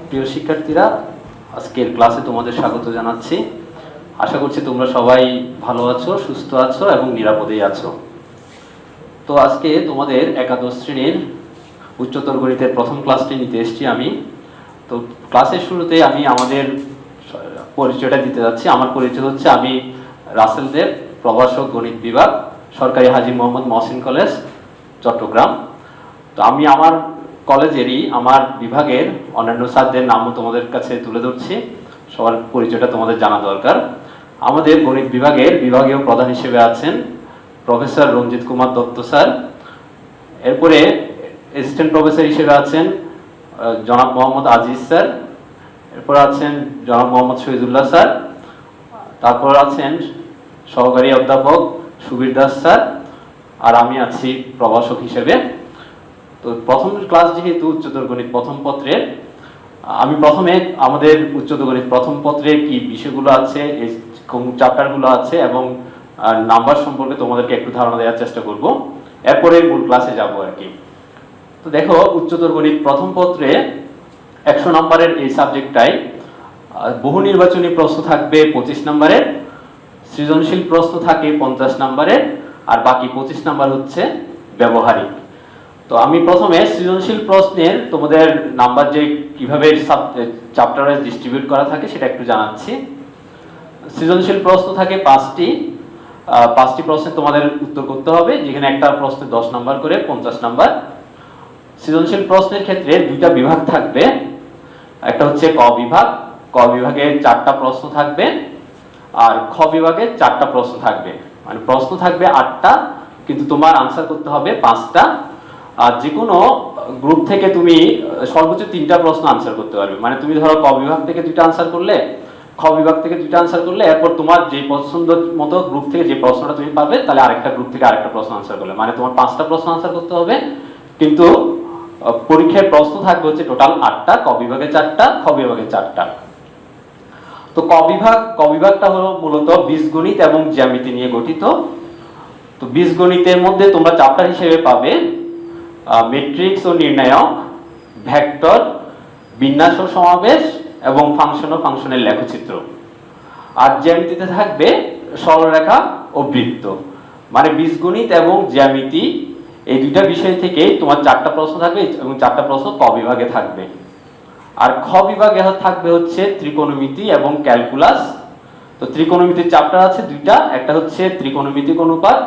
প্রিয় শিক্ষার্থীরা, আজকের ক্লাসে তোমাদের স্বাগত জানাচ্ছি। আশা করছি তোমরা সবাই ভালো আছো, সুস্থ আছো এবং নিরাপদেই আছো। তো আজকে তোমাদের একাদশ শ্রেণীর উচ্চতর গণিতের প্রথম ক্লাসটি নিতে এসেছি আমি। তো ক্লাসের শুরুতে আমি আমাদের পরিচয়টা দিতে যাচ্ছি। আমার পরিচয় হচ্ছে, আমি রাসেল দেব, প্রভাষক, গণিত বিভাগ, সরকারি হাজী মোহাম্মদ মহসিন কলেজ, চট্টগ্রাম। তো আমি আমার কলেজেরই আমার বিভাগের অন্যান্য স্যারদের নামও তোমাদের কাছে তুলে ধরছি। সবার পরিচয়টা তোমাদের জানা দরকার। আমাদের গণিত বিভাগের বিভাগীয় প্রধান হিসেবে আছেন প্রফেসর রঞ্জিত কুমার দত্ত স্যার। এরপরে অ্যাসিস্ট্যান্ট প্রফেসর হিসেবে আছেন জনাব মোহাম্মদ আজিজ স্যার। এরপর আছেন জনাব মোহাম্মদ শহীদুল্লাহ স্যার। তারপর আছেন সহকারী অধ্যাপক সুবীর দাস স্যার। আর আমি আছি প্রভাষক হিসেবে। তো প্রথম ক্লাস যেহেতু উচ্চতর গণিত প্রথম পত্রের, আমি প্রথমে আমাদের উচ্চতর গণিত প্রথম পত্রে কি বিষয়গুলো আছে, এই কোন চ্যাপ্টারগুলো আছে এবং নাম্বার সম্পর্কে তোমাদেরকে একটু ধারণা দেওয়ার চেষ্টা করব। এরপরে মূল ক্লাসে যাব আর কি। তো দেখো, উচ্চতর গণিত প্রথম পত্রে 100 নম্বরের এই সাবজেক্টটাই বহু নির্বাচনী প্রশ্ন থাকবে 25 নম্বরের, সৃজনশীল প্রশ্ন থাকে 50 নম্বরের, আর বাকি 25 নম্বর হচ্ছে ব্যবহারিক। তো আমি প্রথমে সৃজনশীল প্রশ্নের তোমাদের নাম্বার যে কিভাবে চ্যাপ্টার ওয়াইজ ডিস্ট্রিবিউট করা থাকে সেটা একটু জানাচ্ছি। সৃজনশীল প্রশ্ন থাকে 5টি প্রশ্নে তোমাদের উত্তর করতে হবে, যেখানে একটা প্রশ্নে 10 নম্বর করে 50 নম্বর। সৃজনশীল প্রশ্নের ক্ষেত্রে দুইটা বিভাগ থাকবে, একটা হচ্ছে ক বিভাগ। ক বিভাগে 4টা প্রশ্ন থাকবে, আর খ বিভাগে 4টা প্রশ্ন থাকবে। মানে প্রশ্ন থাকবে 8টা, কিন্তু তোমার আনসার করতে হবে 5টা। আর যে কোনো গ্রুপ থেকে তুমি সর্বোচ্চ 3টা প্রশ্ন আনসার করতে পারবে। মানে তুমি ধরো ক বিভাগ থেকে 2টা আনসার করলে, খ বিভাগ থেকে 2টা আনসার করলে, এরপর তোমার যে পছন্দ মতো গ্রুপ থেকে যে প্রশ্নটা তুমি পাবে, তাহলে আরেকটা গ্রুপ থেকে আরেকটা প্রশ্ন আনসার করলে, মানে তোমার 5টা প্রশ্ন আনসার করতে হবে। কিন্তু পরীক্ষায় প্রশ্ন থাকবে হচ্ছে টোটাল 8টা, ক বিভাগে 4টা, খ বিভাগে 4টা। তো ক বিভাগটা হলো মূলত বীজগণিত এবং জ্যামিতি নিয়ে গঠিত। তো বীজগণিতের মধ্যে তোমরা চ্যাপ্টার হিসেবে পাবে ম্যাট্রিক্স ও নির্ণায়ক, ভেক্টর, বিন্যাস ও সমাবেশ এবং ফাংশন ও ফাংশনের লেখচিত্র। আর জ্যামিতিতে থাকবে সরলরেখা ও বৃত্ত। মানে বীজগণিত এবং জ্যামিতি এই দুইটা বিষয় থেকে তোমার 4টা প্রশ্ন থাকবে এবং 4টা প্রশ্ন ক বিভাগে থাকবে। আর খ বিভাগে থাকবে হচ্ছে ত্রিকোণমিতি এবং ক্যালকুলাস। তো ত্রিকোণমিতির চ্যাপ্টার আছে 2টা, একটা হচ্ছে ত্রিকোণমিতিক অনুপাত,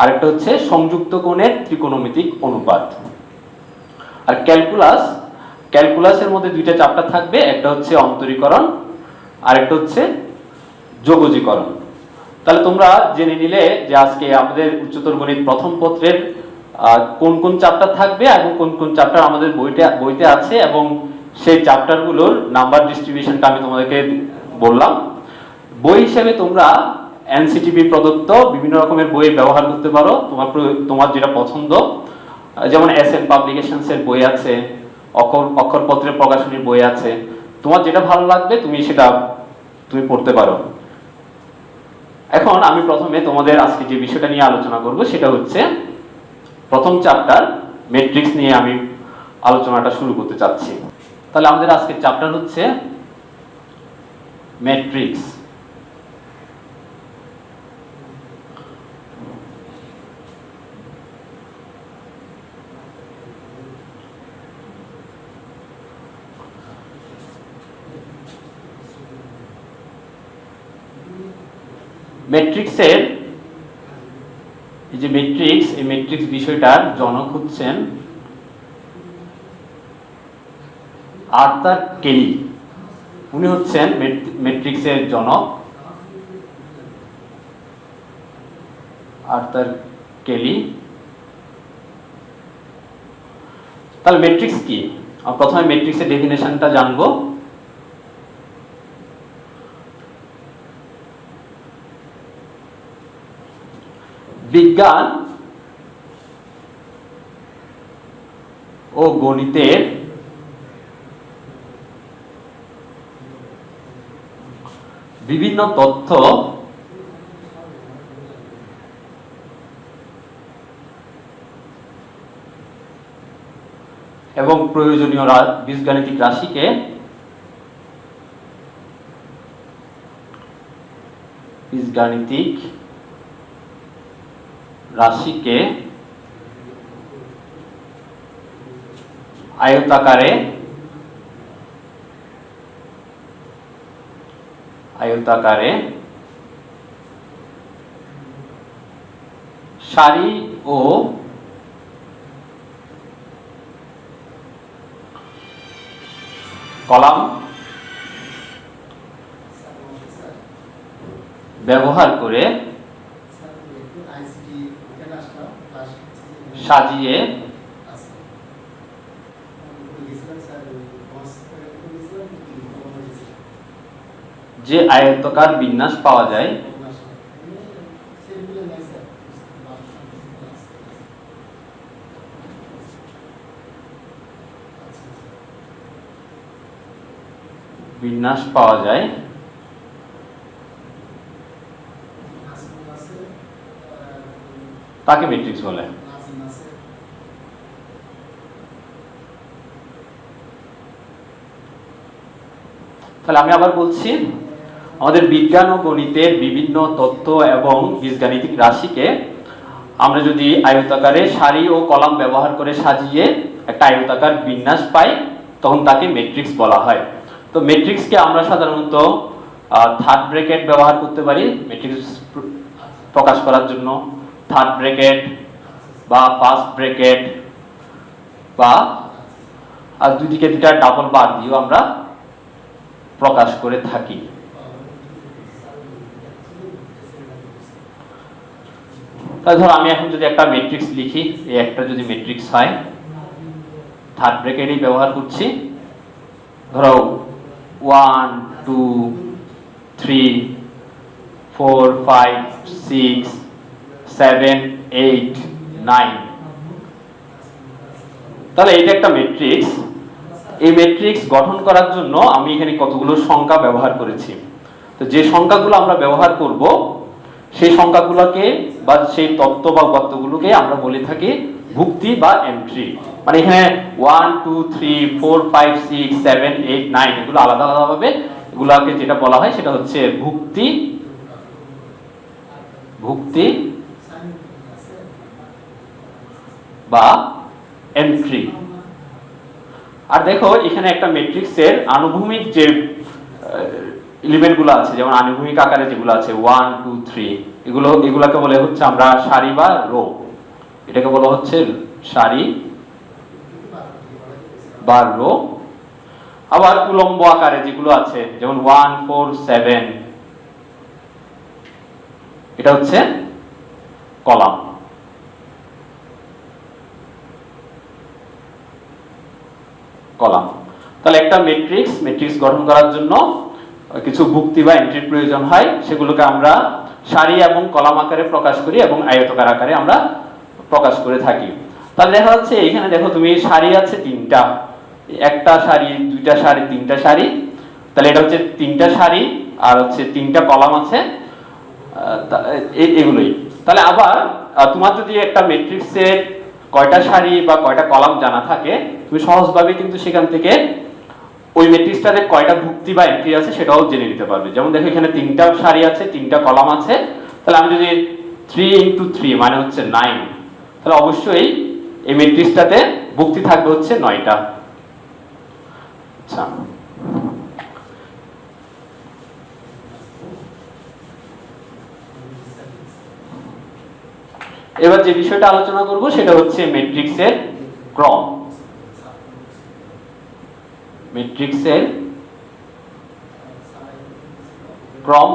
আর একটা হচ্ছে সংযুক্ত কোণের ত্রিকোণমিতিক অনুপাত। আর ক্যালকুলাসের মধ্যে 2টা চ্যাপ্টার থাকবে, একটা হচ্ছে অন্তরীকরণ আর একটা হচ্ছে যোগজীকরণ। তাহলে তোমরা জেনে নিলে যে আজকে আমাদের উচ্চতর গণিত প্রথম পত্রের কোন কোন চ্যাপ্টার থাকবে এবং কোন কোন চ্যাপ্টার আমাদের বইতে আছে, এবং সেই চ্যাপ্টারগুলোর নাম্বার ডিস্ট্রিবিউশনটা আমি তোমাদেরকে বললাম। বই হিসেবে তোমরা এনসিটিভি প্রদত্ত বিভিন্ন রকমের বই ব্যবহার করতে পারো, তোমার যেটা পছন্দ। যেমন এসএন পাবলিকেশনস এর বই আছে, অক্ষরপত্রের প্রকাশনীর বই আছে। তোমার যেটা ভালো লাগবে সেটা তুমি পড়তে পারো। এখন আমি প্রথমে তোমাদের আজকে যে বিষয়টা নিয়ে আলোচনা করব সেটা হচ্ছে প্রথম চ্যাপ্টার ম্যাট্রিক্স নিয়ে আমি আলোচনাটা শুরু করতে চাচ্ছি। তাহলে আমাদের আজকের চ্যাপ্টার হচ্ছে ম্যাট্রিক্স। ম্যাট্রিক্সের এই যে এই ম্যাট্রিক্স বিষয়টার জনক হচ্ছেন আর্থার কেলি। উনি হচ্ছেন ম্যাট্রিক্সের জনক, আর্থার কেলি। তাহলে ম্যাট্রিক্স কি? প্রথমে ম্যাট্রিক্সের ডেফিনেশনটা জানবো। বিজ্ঞান ও গণিতের বিভিন্ন তথ্য এবং প্রয়োজনীয় বীজগাণিতিক রাশিকে বীজগাণিতিক রাশিকে আয়তাকারে সারি ও কলাম ব্যবহার করে সাজিয়ে যে আয়তাকার বিন্যাস পাওয়া যায় তাকে ম্যাট্রিক্স বলে। তাহলে আমি আবার বলছি, আমাদের বিজ্ঞান ও গণিতের বিভিন্ন তত্ত্ব এবং বীজগাণিতিক রাশিকে আমরা যদি আয়তাকারে সারি ও কলাম ব্যবহার করে সাজিয়ে একটা আয়তাকার বিন্যাস পাই, তখন তাকে ম্যাট্রিক্স বলা হয়। তো ম্যাট্রিক্সকে আমরা সাধারণত থার্ড ব্র্যাকেট ব্যবহার করতে পারি ম্যাট্রিক্স প্রকাশ করার জন্য, থার্ড ব্র্যাকেট বা ফার্স্ট ব্র্যাকেট বা দুই দিকে দুটা ডাবল বার দিয়েও আমরা প্রকাশ করে থাকি। তাহলে ধরো আমি এখন যদি একটা ম্যাট্রিক্স লিখি, এই একটা যদি ম্যাট্রিক্স হয়, থার্ড ব্র্যাকেটই ব্যবহার করছি। ধরো 1 2 3 4 5 6 7 8 9, তাহলে এটা একটা ম্যাট্রিক্স। এই ম্যাট্রিক্স গঠন করার জন্য আমি এখানে কতগুলো সংখ্যা ব্যবহার করেছি। তো যে সংখ্যাগুলো আমরা ব্যবহার করব, সেই সংখ্যাগুলোকে বা সেই তত্ত্ব বা উপাত্তগুলোকে আমরা বলে থাকি ভুক্তি বা এন্ট্রি। মানে এখানে 1 2 3 4 5 6 7 8 9 এগুলো আলাদা আলাদা ভাবে এগুলোকে যেটা বলা হয় সেটা হচ্ছে ভুক্তি বা এন্ট্রি। আর দেখো এখানে একটা ম্যাট্রিক্সের আনুভূমিক যে এলিমেন্টগুলো আছে, যেমন আনুভূমিক আকারে যেগুলো আছে 1 2 3, এগুলোকে বলে হচ্ছে আমরা সারি বা রো। এটাকে বলা হচ্ছে সারি বা রো। আবার উলম্ব আকারে যেগুলো আছে, যেমন 1 4 7, এটা হচ্ছে কলাম। তাহলে একটা ম্যাট্রিক্স গঠন করার জন্য কিছু ভুক্তি বা এন্ট্রির প্রয়োজন হয়, সেগুলোকে আমরা সারি এবং কলাম আকারে প্রকাশ করি এবং আয়তাকার আকারে আমরা প্রকাশ করে থাকি। তাহলে দেখা যাচ্ছে এখানে দেখো তুমি সারি আছে তিনটা, একটা সারি, দুইটা সারি, তিনটা সারি। তাহলে এটা হচ্ছে তিনটা সারি আর হচ্ছে তিনটা কলাম আছে, এগুলোই। তাহলে আবার তোমার যদি একটা ম্যাট্রিক্সের কয়টা সারি বা কয়টা কলাম জানা থাকে, তুমি সহজভাবে কিন্তু সেখান থেকে ওই ম্যাট্রিক্সটাতে কয়টা ভুক্তি বা এন্ট্রি আছে সেটাও জেনে নিতে পারবে। যেমন দেখো এখানে তিনটা সারি আছে, তিনটা কলাম আছে। তাহলে আমি যদি 3 × 3 মানে হচ্ছে 9, তাহলে অবশ্যই এই ম্যাট্রিক্সটাতে ভুক্তি থাকবে হচ্ছে 9টা। আচ্ছা, এবার যে বিষয়টা আলোচনা করব সেটা হচ্ছে ম্যাট্রিক্সের ক্রম।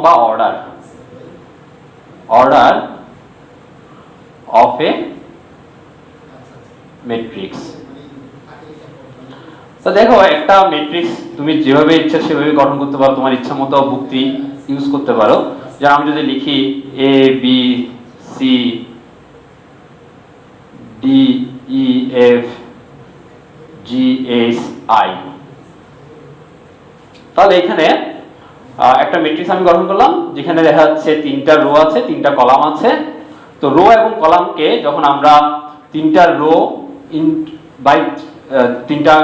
বা অর্ডার অফ এ ম্যাট্রিক্স। তো দেখো একটা ম্যাট্রিক্স তুমি যেভাবে ইচ্ছা সেভাবে গঠন করতে পারো, তোমার ইচ্ছা মতো ভুক্তি ইউজ করতে পারো। যেমন আমি যদি লিখি A B C D E F G H I, তাহলে এখানে একটা ম্যাট্রিক্স আমি গঠন করলাম যেখানে দেখা যাচ্ছে তিনটা রো আছে, তিনটা কলাম আছে। তো রো এবং কলামকে যখন আমরা তিনটা রো বাই তিনটা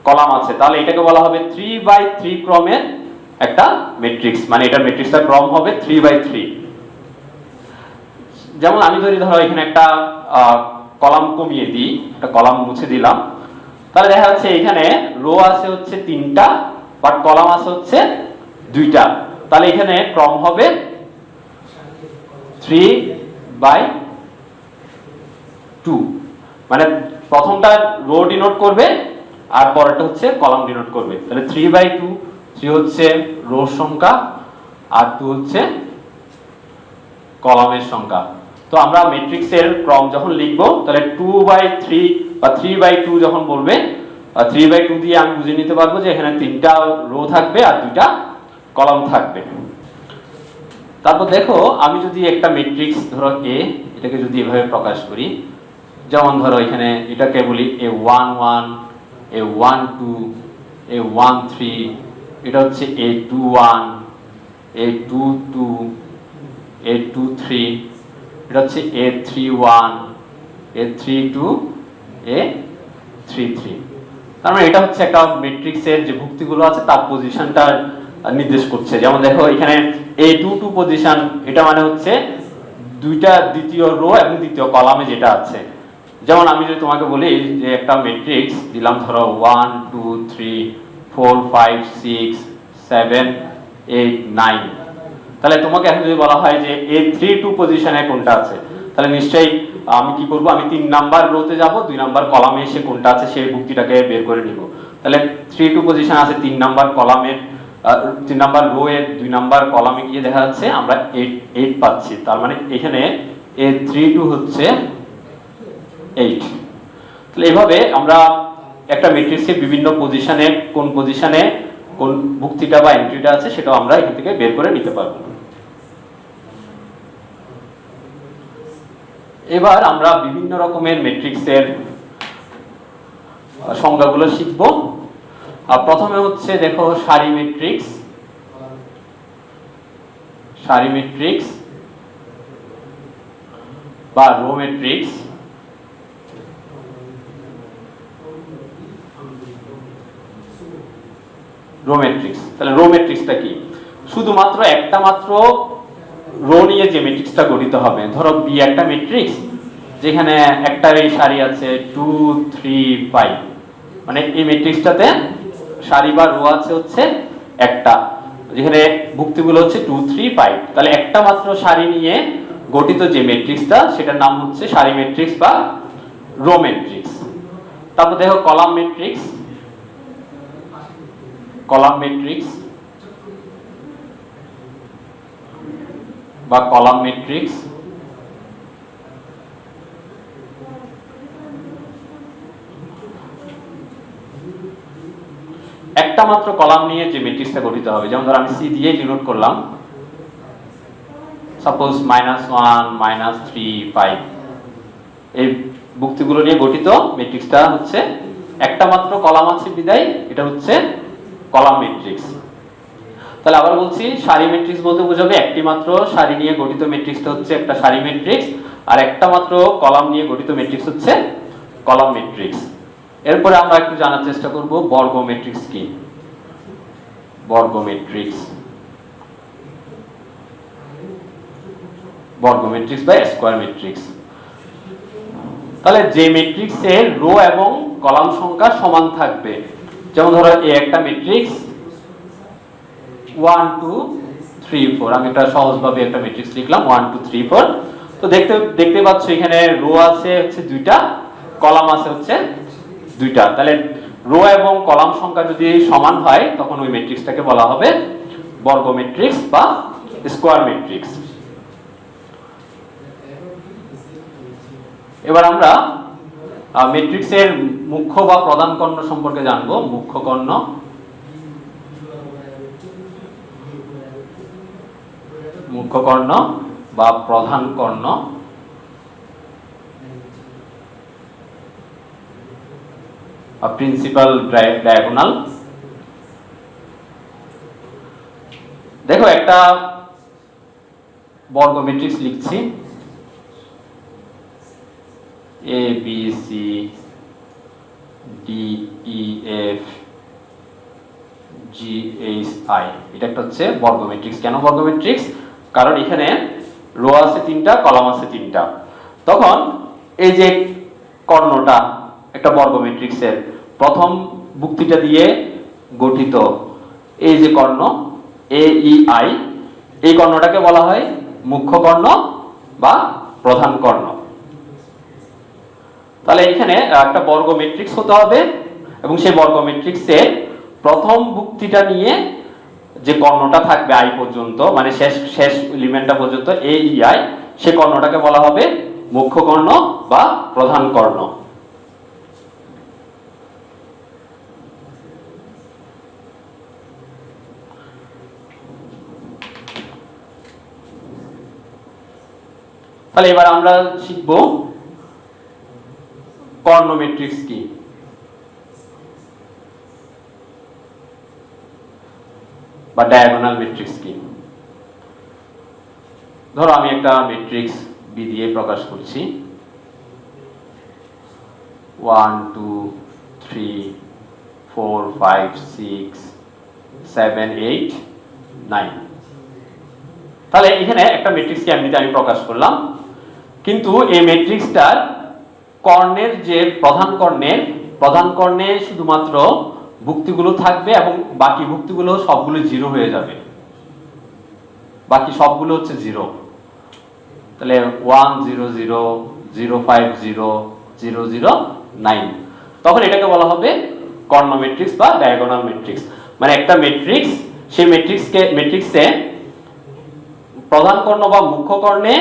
কলাম আছে, তাহলে এটাকে বলা হবে 3/3 ক্রমের একটা ম্যাট্রিক্স, মানে এটা ম্যাট্রিক্সটার ক্রম হবে 3/3। যেমন আমি যদি ধরো এখানে একটা কলাম কমিয়ে দিই, একটা কলাম মুছে দিলাম, তাহলে দেখা যাচ্ছে এখানে রো আছে হচ্ছে 3টা, বাট কলাম আছে হচ্ছে 2টা। তাহলে এখানে ক্রম হবে 3/2, মানে প্রথমটা রো ডিনোট করবে আর পরেরটা হচ্ছে কলাম ডিনোট করবে। তাহলে 3/2, 3 হচ্ছে রোর সংখ্যা আর 2 হচ্ছে কলামের সংখ্যা। তো আমরা ম্যাট্রিক্সের ক্রম যখন লিখব তাহলে 2/3 বা 3/2 যখন বলবে, 3/2 দিয়ে আমি বুঝে নিতে পারবো যে এখানে 3টা রো থাকবে আর 2টা কলাম থাকবে। তারপর দেখো আমি যদি একটা ম্যাট্রিক্স ধরো এ, এটাকে যদি এভাবে প্রকাশ করি, যেমন ধরো এখানে এটাকে বলি A11, A12, A13, এটা হচ্ছে A21, A22, A23, এটা হচ্ছে A31, A32, A33। তার মানে এটা হচ্ছে একটা ম্যাট্রিক্সের যে ভুক্তিগুলো আছে তার পজিশনটা নির্দেশ করছে। যেমন দেখো এখানে A22 পজিশন, এটা মানে হচ্ছে দুইটা দ্বিতীয় রো এবং দ্বিতীয় কলামে যেটা আছে। যেমন আমি যদি তোমাকে বলি যে একটা ম্যাট্রিক্স দিলাম, ধরো 1 2 3 4 5 6 7 8 9, তাহলে তোমাকে এখন যদি বলা হয় যে A32 পজিশনে কোনটা আছে, তাহলে নিশ্চয়ই আমি কি করব, আমি 3 নাম্বার রোতে যাব, 2 নাম্বার কলামে এসে কোনটা আছে সেই ভুক্তিটাকে বের করে নিব। তাহলে 32 পজিশন আছে 3 নাম্বার কলামের, 3 নাম্বার রো এর 2 নাম্বার কলামে গিয়ে দেখা যাচ্ছে আমরা 8 পাচ্ছি। তার মানে এখানে A32 হচ্ছে 8। তাহলে এইভাবে আমরা একটা ম্যাট্রিক্সের বিভিন্ন পজিশনে কোন পজিশনে কোন ভুক্তিটা বা এন্ট্রিটা আছে সেটাও আমরা এখান থেকে বের করে নিতে পারবো। এবার আমরা বিভিন্ন রকমের ম্যাট্রিক্সের সংজ্ঞাগুলো শিখব। প্রথমে হচ্ছে দেখো সারি ম্যাট্রিক্স, সারি ম্যাট্রিক্স বা রো ম্যাট্রিক্স। রো ম্যাট্রিক্স, তাহলে রো ম্যাট্রিক্সটা কি? শুধুমাত্র একটা মাত্র রো নিয়ে যে ম্যাট্রিক্সটা গঠিত হবে। ধরো বি একটা ম্যাট্রিক্স যেখানে একটারই সারি আছে 2 3 5, মানে এই ম্যাট্রিক্সটাতে সারি বা রো আছে হচ্ছে একটা, যেখানে ভুক্তিগুলো হচ্ছে 2 3 5। তাহলে একটা মাত্র সারি নিয়ে গঠিত যে ম্যাট্রিক্সটা সেটার নাম হচ্ছে সারি ম্যাট্রিক্স বা রো ম্যাট্রিক্স। তারপর দেখো কলাম ম্যাট্রিক্স, কলাম ম্যাট্রিক্স বা কলাম ম্যাট্রিক্স। একটা মাত্র কলাম নিয়ে যে ম্যাট্রিক্সটা গঠিত হবে, যেমন ধর আমি সি দিয়ে ডিনোট করলাম, সাপোজ -1 -3 5, এই ভুক্তিগুলো নিয়ে গঠিত ম্যাট্রিক্সটা হচ্ছে একটা মাত্র কলাম আছে বিদায় এটা হচ্ছে কলাম ম্যাট্রিক্স। তাহলে আবার বলছি, সারি ম্যাট্রিক্স বলতে বোঝাবে একটি মাত্র সারি নিয়ে গঠিত ম্যাট্রিক্সটা হচ্ছে একটা সারি ম্যাট্রিক্স, আর একটা মাত্র কলাম নিয়ে গঠিত ম্যাট্রিক্স হচ্ছে কলাম ম্যাট্রিক্স। এরপরে আমরা একটু জানার চেষ্টা করব বর্গ ম্যাট্রিক্স কি। বর্গ ম্যাট্রিক্স, বর্গ ম্যাট্রিক্স বা স্কয়ার ম্যাট্রিক্স। তাহলে যে ম্যাট্রিক্সের রো এবং কলাম সংখ্যা সমান থাকবে, যেমন ধরো এই একটা ম্যাট্রিক্স 1 2 3 4, আমি একটা সহজভাবে একটা ম্যাট্রিক্স লিখলাম 1 2 3 4। তো দেখতে পাচ্ছ এখানে রো আছে হচ্ছে 2টা, কলাম আছে হচ্ছে 2টা। তাহলে রো এবং কলাম সংখ্যা যদি সমান হয় তখন ওই ম্যাট্রিক্সটাকে বলা হবে বর্গ ম্যাট্রিক্স বা স্কয়ার ম্যাট্রিক্স। এবার আমরা ম্যাট্রিক্সের মুখ্য বা প্রধান কর্ণ সম্পর্কে জানবো। মুখ্য কর্ণ, মুখ্য কর্ণ বা প্রধান কর্ণ। Principal diagonal. দেখো একটা বর্গ ম্যাট্রিক্স লিখছি, A B C D E F GHI, এটা একটা হচ্ছে বর্গ ম্যাট্রিক্স। কেন বর্গ ম্যাট্রিক্স? কারণ এখানে রো আছে 3টা, কলাম আছে 3টা। তখন এই যে কর্ণটা একটা বর্গ ম্যাট্রিক্সের প্রথম ভুক্তিটা দিয়ে গঠিত এই যে কর্ণ AEI, এই কর্ণটাকে বলা হয় মুখ্য কর্ণ বা প্রধান কর্ণ। তাহলে এখানে একটা বর্গ ম্যাট্রিক্স হতে হবে এবং সেই বর্গ ম্যাট্রিক্সের প্রথম ভুক্তিটা নিয়ে যে কর্ণটা থাকবে আই পর্যন্ত, মানে শেষ এলিমেন্টটা পর্যন্ত AEI, সেই কর্ণটাকে বলা হবে মুখ্য কর্ণ বা প্রধান কর্ণ। তাহলে এবার আমরা শিখব কর্ণ ম্যাট্রিক্স কি। বা ডায়াগোনাল ম্যাট্রিক্স কি। ধরো আমি একটা ম্যাট্রিক্স বি দিয়ে প্রকাশ করছি, 1 2 3 4 5 6 7 8 9। তাহলে এখানে একটা ম্যাট্রিক্সকে এমনিতে আমি প্রকাশ করলাম, কিন্তু এই ম্যাট্রিক্সটার কর্ণের যে প্রধান কর্ণে শুধুমাত্র ভুক্তিগুলো থাকবে এবং বাকি ভুক্তিগুলো সবগুলো জিরো হয়ে যাবে, বাকি সবগুলো হচ্ছে জিরো। তাহলে 1 0 0 0 5 0 0 0 9, তখন এটাকে বলা হবে কর্ণ ম্যাট্রিক্স বা ডায়াগোনাল ম্যাট্রিক্স। মানে একটা ম্যাট্রিক্স, সেই ম্যাট্রিক্সে প্রধান কর্ণ বা মুখ্য কর্ণে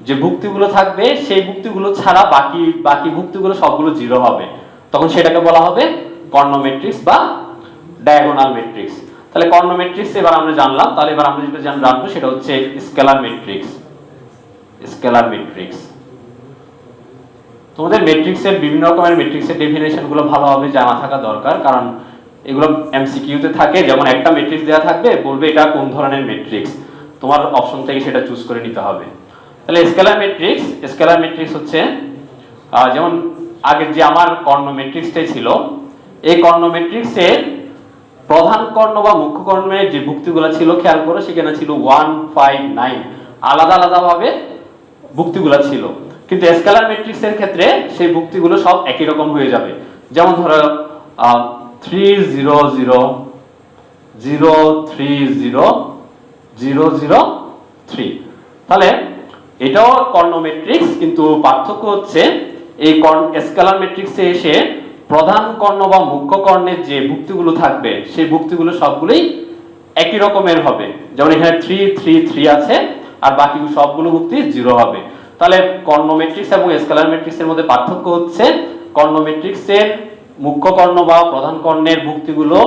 যে ভুক্তিগুলো থাকবে সেই ভুক্তিগুলো ছাড়া বাকি ভুক্তিগুলো সবগুলো জিরো হবে, তখন সেটাকে বলা হবে কর্ণ ম্যাট্রিক্স বা ডায়াগোনাল ম্যাট্রিক্স। তাহলে কর্ণ ম্যাট্রিক্স এবার আমরা জানলাম। তাহলে এবার আমরা যেটা জানবো সেটা হচ্ছে স্কেলার ম্যাট্রিক্স। স্কেলার ম্যাট্রিক্স, তোমাদের ম্যাট্রিক্সের বিভিন্ন রকমের ম্যাট্রিক্সের ডেফিনেশন গুলো ভালোভাবে জানা থাকা দরকার, কারণ এগুলো এমসিকিউতে থাকে। যেমন একটা ম্যাট্রিক্স দেওয়া থাকবে, বলবে এটা কোন ধরনের ম্যাট্রিক্স, তোমার অপশন থেকে সেটা চুজ করে নিতে হবে। তাহলে স্কেলার ম্যাট্রিক্স হচ্ছে যেমন আগের যে আমার কর্ণ ম্যাট্রিক্সটাই ছিল, এই কর্ণ ম্যাট্রিক্সের প্রধান কর্ণ বা মুখ্য কর্ণের যে ভুক্তিগুলো ছিল, খেয়াল করো সেখানে ছিল 1 5 9, আলাদা আলাদা ভাবে ভুক্তিগুলো ছিল। কিন্তু স্কেলার ম্যাট্রিক্সের ক্ষেত্রে সেই ভুক্তিগুলো সব একই রকম হয়ে যাবে। যেমন ধরো 3 0 0 0 3 0 0 0 3। তাহলে এটাও কর্ণ ম্যাট্রিক্স, কিন্তু পার্থক্য হচ্ছে এই স্কেলার ম্যাট্রিক্সে এসে প্রধান কর্ণ বা মুখ্য কর্ণের যে ভুক্তিগুলো থাকবে সেই ভুক্তিগুলো সবগুলোই একই রকমের হবে। যেমন এখানে 3 3 3 আছে আর বাকি সবগুলো ভুক্তি 0 হবে। তাহলে কর্ণ ম্যাট্রিক্স এবং স্কেলার ম্যাট্রিক্সের মধ্যে পার্থক্য হচ্ছে কর্ণ ম্যাট্রিক্সের মুখ্য কর্ণ বা প্রধান কর্ণের ভুক্তিগুলো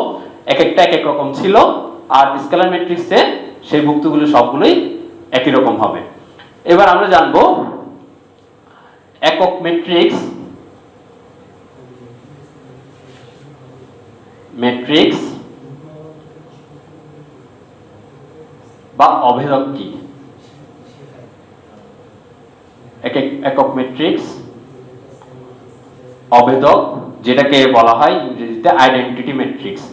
এক একটা এক এক রকম ছিল, আর স্কেলার ম্যাট্রিক্সে সেই ভুক্তিগুলো সবগুলোই একই রকম হবে। এবার আমরা জানব একক ম্যাট্রিক্স বা অভেদক কি। একক ম্যাট্রিক্স, অভেদক, যেটাকে বলা হয় ইংরেজিতে আইডেন্টিটি ম্যাট্রিক্স।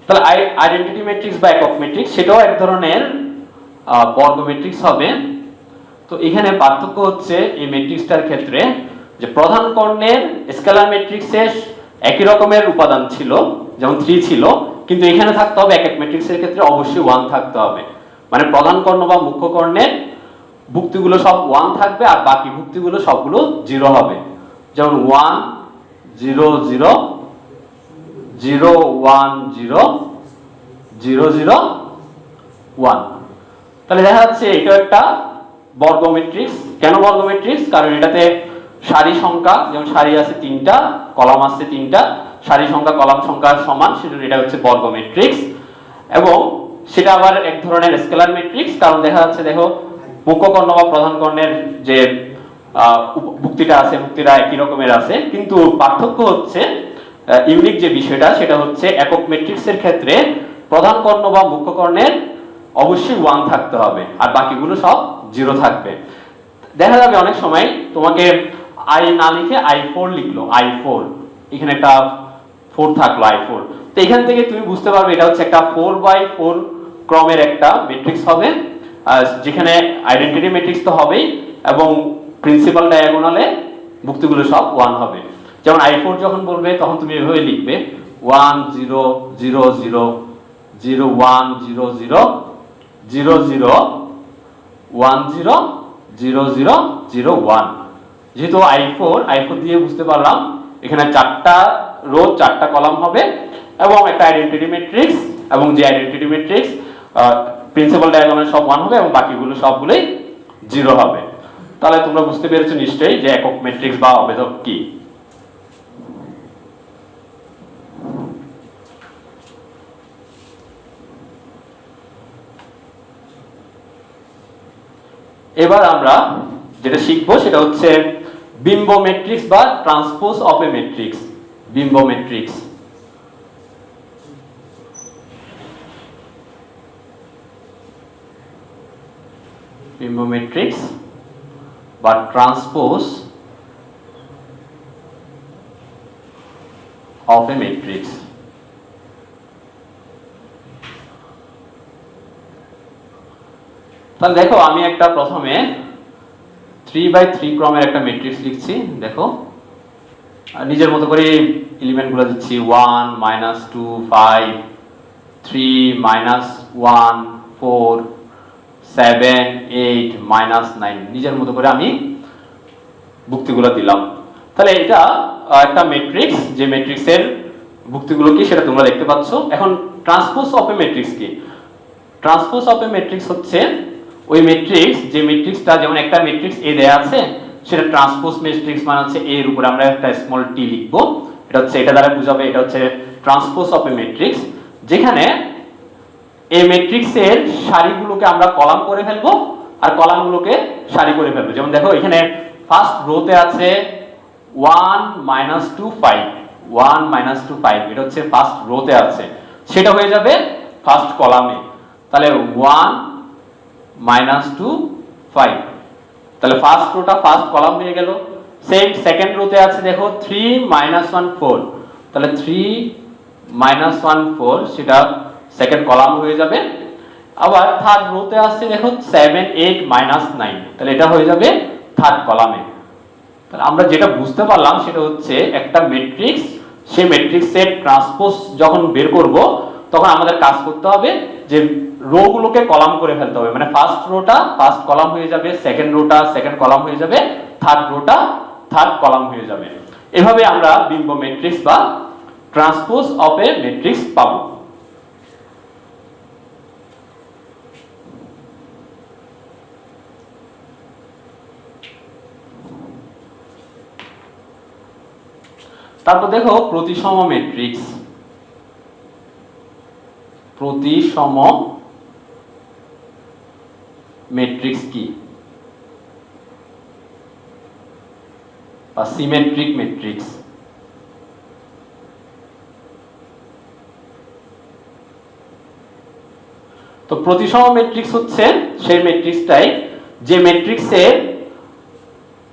তাহলে আইডেন্টিটি ম্যাট্রিক্স বা একক ম্যাট্রিক্স সেটাও এক ধরনের বর্গ ম্যাট্রিক্স হবে। তো এখানে পার্থক্য হচ্ছে এই ম্যাট্রিক্সটার ক্ষেত্রে যে প্রধান কর্ণের স্কেলার ম্যাট্রিক্সে একই রকমের উপাদান ছিল, যেমন 3 ছিল, কিন্তু এখানে থাকতে হবে একক ম্যাট্রিক্সের ক্ষেত্রে অবশ্যই 1 থাকতে হবে। মানে প্রধান কর্ণ বা মুখ্য কর্ণের ভুক্তিগুলো সব 1 থাকবে আর বাকি ভুক্তিগুলো সবগুলো 0 হবে। যেমন 1 0 0 0 1 0 0 0 1। তাহলে দেখা যাচ্ছে এটা একটা বর্গ ম্যাট্রিক্স। কেন বর্গ ম্যাট্রিক্স? কারণ এটাতে সারি সংখ্যা, যেমন সারি আছে 3টা, কলাম আছে 3টা, সারি সংখ্যা কলাম সংখ্যা সমান, সেজন্য এটা হচ্ছে বর্গ ম্যাট্রিক্স। এবং সেটা আবার এক ধরনের স্কেলার ম্যাট্রিক্স, কারণ দেখা যাচ্ছে দেখো মুখ্য কর্ণ বা প্রধান কর্ণের যে ভুক্তিটা আছে, ভুক্তিটা একই রকমের আছে, কিন্তু পার্থক্য হচ্ছে ইউনিক যে বিষয়টা সেটা হচ্ছে একক ম্যাট্রিক্সের ক্ষেত্রে প্রধান কর্ণ বা মুখ্য কর্ণের অবশ্যই 1 থাকতে হবে আর বাকিগুলো সব 0 থাকবে। দেখা যাবে অনেক সময় তোমাকে আই না লিখে I4 লিখলো, I4, এখানে একটা 4 থাকলো, I4। তো এখান থেকে তুমি বুঝতে পারবে এটা হচ্ছে একটা 4x4 ক্রমের একটা ম্যাট্রিক্স হবে, যেখানে আইডেন্টিটি ম্যাট্রিক্স তো হবেই এবং প্রিন্সিপাল ডায়াগোনালে যুক্তিগুলো সব 1 হবে। যেমন I4 যখন বলবে তখন তুমি এভাবে লিখবে 1 0 0 0 0 1 0 0 0 0 1 0 0 0 0 1। যেহেতু I4 দিয়ে বুঝতে পারলাম এখানে 4টা রো 4টা কলাম হবে এবং একটা আইডেন্টিটি ম্যাট্রিক্স, এবং যে আইডেন্টিটি ম্যাট্রিক্স প্রিন্সিপাল ডায়াগোনাল সব 1 হবে এবং বাকিগুলো সবগুলোই 0 হবে। তাহলে তোমরা বুঝতে পেরেছো নিশ্চয়ই যে একক ম্যাট্রিক্স বা অবেধক কি। এবার আমরা যেটা শিখবো সেটা হচ্ছে বিম্ব ম্যাট্রিক্স বা ট্রান্সপোজ অফ এ ম্যাট্রিক্স। বিম্ব ম্যাট্রিক্স, বিম্ব ম্যাট্রিক্স বা ট্রান্সপোজ অফ এ ম্যাট্রিক্স। তাহলে দেখো আমি একটা প্রথমে 3x3 ক্রমের একটা ম্যাট্রিক্স লিখছি। দেখো নিজের মতো করে এলিমেন্টগুলো দিচ্ছি 1 -2 5 3 -1 4 7 8 -9 নিজের মতো করে আমি যুক্তিগুলো দিলাম। তাহলে এটা একটা ম্যাট্রিক্স, যে ম্যাট্রিক্সের যুক্তিগুলো কি সেটা তোমরা দেখতে পাচ্ছ। এখন ট্রান্সপোজ অফ এ ম্যাট্রিক্স কি? ট্রান্সপোজ অফ এ ম্যাট্রিক্স হচ্ছে ওই ম্যাট্রিক্স, যে ম্যাট্রিক্সটা যেমন একটা ম্যাট্রিক্স এ দেয়া আছে সেটা ট্রান্সপোজ ম্যাট্রিক্স মানে হচ্ছে এর উপরে আমরা একটা স্মল টি লিখবো, এটা হচ্ছে এটা দ্বারা বোঝাবে এটা হচ্ছে ট্রান্সপোজ অফ এ ম্যাট্রিক্স, যেখানে এই ম্যাট্রিক্সের সারিগুলোকে আমরা কলাম করে ফেলবো আর কলামগুলোকে সারি করে ফেলবো। যেমন দেখো এখানে ফার্স্ট রোতে আছে 1 -2 5 1 -2 5, এটা হচ্ছে ফার্স্ট রোতে আছে, সেটা হয়ে যাবে ফার্স্ট কলামে। তাহলে 1 -2 5, তাহলে ফার্স্ট রোটা ফার্স্ট কলাম হয়ে গেল। সেম সেকেন্ড রোতে আছে দেখো 3 -1 4, তাহলে 3 -1 4 সেটা সেকেন্ড কলাম হয়ে যাবে। আবার থার্ড রোতে আছে দেখো 7 8 -9, তাহলে এটা হয়ে যাবে থার্ড কলামে। তাহলে আমরা যেটা বুঝতে পারলাম সেটা হচ্ছে একটা ম্যাট্রিক্স, সেই ম্যাট্রিক্সের ট্রান্সপোজ যখন বের করব তখন আমাদের কাজ করতে হবে যে রো গুলোকে কলাম করে ফেলতে হবে, মানে ফার্স্ট রোটা ফার্স্ট কলাম হয়ে যাবে, সেকেন্ড রোটা সেকেন্ড কলাম হয়ে যাবে, থার্ড রোটা থার্ড কলাম হয়ে যাবে। এভাবে আমরা বিম্ব ম্যাট্রিক্স বা ট্রান্সপোজ অফ এ ম্যাট্রিক্স পাবো। তারপর দেখো প্রতিসম ম্যাট্রিক্স। প্রতিসম ম্যাট্রিক্স কি বা সিমেট্রিক ম্যাট্রিক্স। তো প্রতিসম ম্যাট্রিক্স হচ্ছে সেই ম্যাট্রিক্সটাই যে ম্যাট্রিক্সের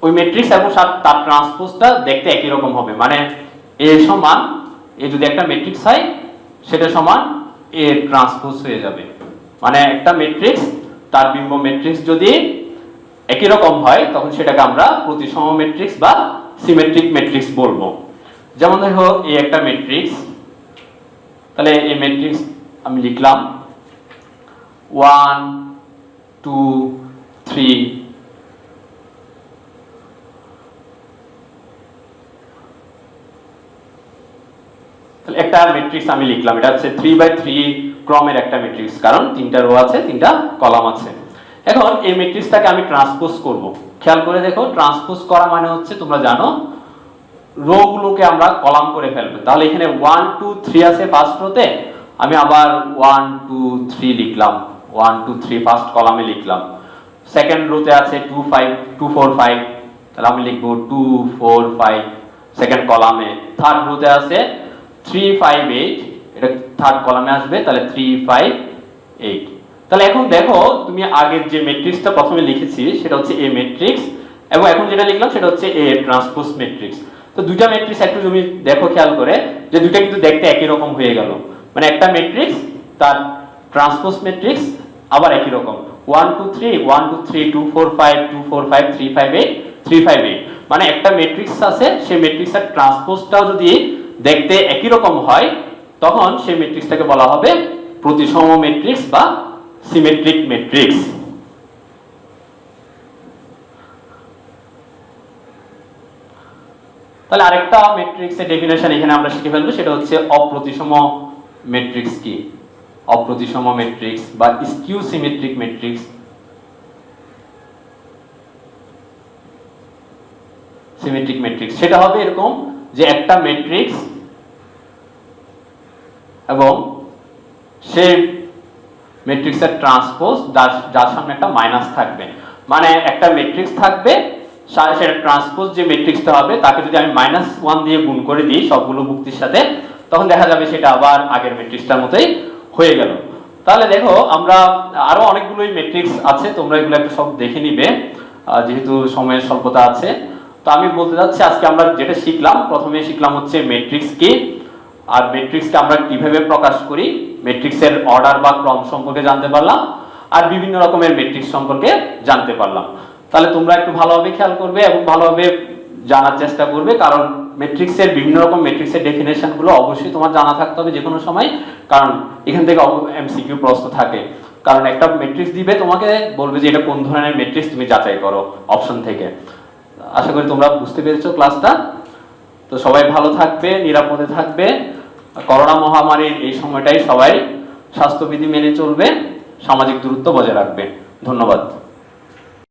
ওই ম্যাট্রিক্স এবং তার ট্রান্সপোজটা দেখতে একই রকম হবে, মানে এ সমান এ যদি একটা ম্যাট্রিক্স হয় সেটা সমান এ ট্রান্সপোজ হয়ে যাবে। মানে একটা ম্যাট্রিক্স তার বিম্ব ম্যাট্রিক্স যদি একই রকম হয় তখন সেটাকে আমরা প্রতিসম ম্যাট্রিক্স বা সিমেট্রিক ম্যাট্রিক্স বলবো। যেমন দেখো এই একটা ম্যাট্রিক্স, তাহলে এই ম্যাট্রিক্স আমি লিখলাম 1 2 3, একটা ম্যাট্রিক্স আমি লিখলাম, এটা হচ্ছে 3x3 ক্রমের একটা ম্যাট্রিক্স, কারণ তিনটা রো আছে তিনটা কলাম আছে। এখন এই ম্যাট্রিক্সটাকে আমি ট্রান্সপোজ করব। খেয়াল করে দেখো, ট্রান্সপোজ করা মানে হচ্ছে তোমরা জানো রো গুলোকে আমরা কলাম করে ফেলবো। তাহলে এখানে 1 2 3 আছে ফার্স্ট রোতে, আমি আবার 1 2 3 লিখলাম, 1 2 3 ফার্স্ট কলামে লিখলাম। সেকেন্ড রোতে আছে 2 5 2 4 5, তাহলে আমি লিখবো 2 4 5 সেকেন্ড কলামে। থার্ড রোতে আছে 3 5 8, এটা থার্ড কলামে আসবে, তাহলে 3 5 8। তাহলে এখন দেখো, তুমি আগের যে ম্যাট্রিক্সটা প্রথমে লিখেছি সেটা হচ্ছে এ ম্যাট্রিক্স, এবং এখন যেটা লিখলাম সেটা হচ্ছে এ ট্রান্সপোজ ম্যাট্রিক্স। তো দুইটা ম্যাট্রিক্স একটু তুমি দেখো খেয়াল করে, যে দুইটা কিন্তু দেখতে একই রকম হয়ে গেল। মানে একটা ম্যাট্রিক্স তার ট্রান্সপোজ ম্যাট্রিক্স আবার একই রকম, 1 2 3 1 2 3 2 4 5 2 4 5 3 5 8 3 5 8। মানে একটা ম্যাট্রিক্স আছে, সেই ম্যাট্রিক্সের ট্রান্সপোজটাও যদি দেখতে একই রকম হয়, তখন সেই ম্যাট্রিক্সটাকে বলা হবে প্রতিসম ম্যাট্রিক্স বা সিমেট্রিক ম্যাট্রিক্স। তাহলে আরেকটা ম্যাট্রিক্সের ডেফিনেশন এখানে আমরা শিখে ফেলবো, সেটা হচ্ছে অপ্রতিসম ম্যাট্রিক্স কি। অপ্রতিসম ম্যাট্রিক্স বা skew symmetric matrix. Symmetric matrix সেটা হবে এরকম যে একটা ম্যাট্রিক্স এবং সেই ম্যাট্রিক্সের ট্রান্সপোজ যার সামনে একটা মাইনাস থাকবে। মানে একটা ম্যাট্রিক্স থাকবে, সেটা ট্রান্সপোজ যে ম্যাট্রিক্সটা হবে তাকে যদি আমি -1 দিয়ে গুণ করে দিই সবগুলো মুক্তির সাথে, তখন দেখা যাবে সেটা আবার আগের ম্যাট্রিক্সটার মতোই হয়ে গেল। তাহলে দেখো, আমরা আরো অনেকগুলোই ম্যাট্রিক্স আছে, তোমরা এগুলো একটু সব দেখে নিবে যেহেতু সময়ের স্বল্পতা আছে। তো আমি বলতে যাচ্ছি, আজকে আমরা যেটা শিখলাম, প্রথমে শিখলাম হচ্ছে ম্যাট্রিক্স কি, আর ম্যাট্রিক্সকে আমরা কিভাবে প্রকাশ করি, ম্যাট্রিক্সের অর্ডার বা ক্রম সম্পর্কে জানতে পারলাম, আর বিভিন্ন রকমের ম্যাট্রিক্স সম্পর্কে জানতে পারলাম। তাহলে তোমরা একটু ভালোভাবে খেয়াল করবে এবং ভালোভাবে জানার চেষ্টা করবে, কারণ ম্যাট্রিক্সের বিভিন্ন রকম ম্যাট্রিক্সের ডেফিনেশন গুলো অবশ্যই তোমার জানা থাকতে হবে যে কোনো সময়, কারণ এখান থেকে এমসিকিউ প্রশ্ন থাকে। কারণ একটা ম্যাট্রিক্স দিবে তোমাকে, বলবে যে এটা কোন ধরনের ম্যাট্রিক্স, তুমি যাচাই করো অপশন থেকে। আশা করি তোমরা বুঝতে পেরেছো ক্লাসটা। তো সবাই ভালো থাকবে, নিরাপদে থাকবে। করোনা মহামারীর এই সময়টাই সবাই স্বাস্থ্যবিধি মেনে চলবে, সামাজিক দূরত্ব বজায় রাখবে। ধন্যবাদ।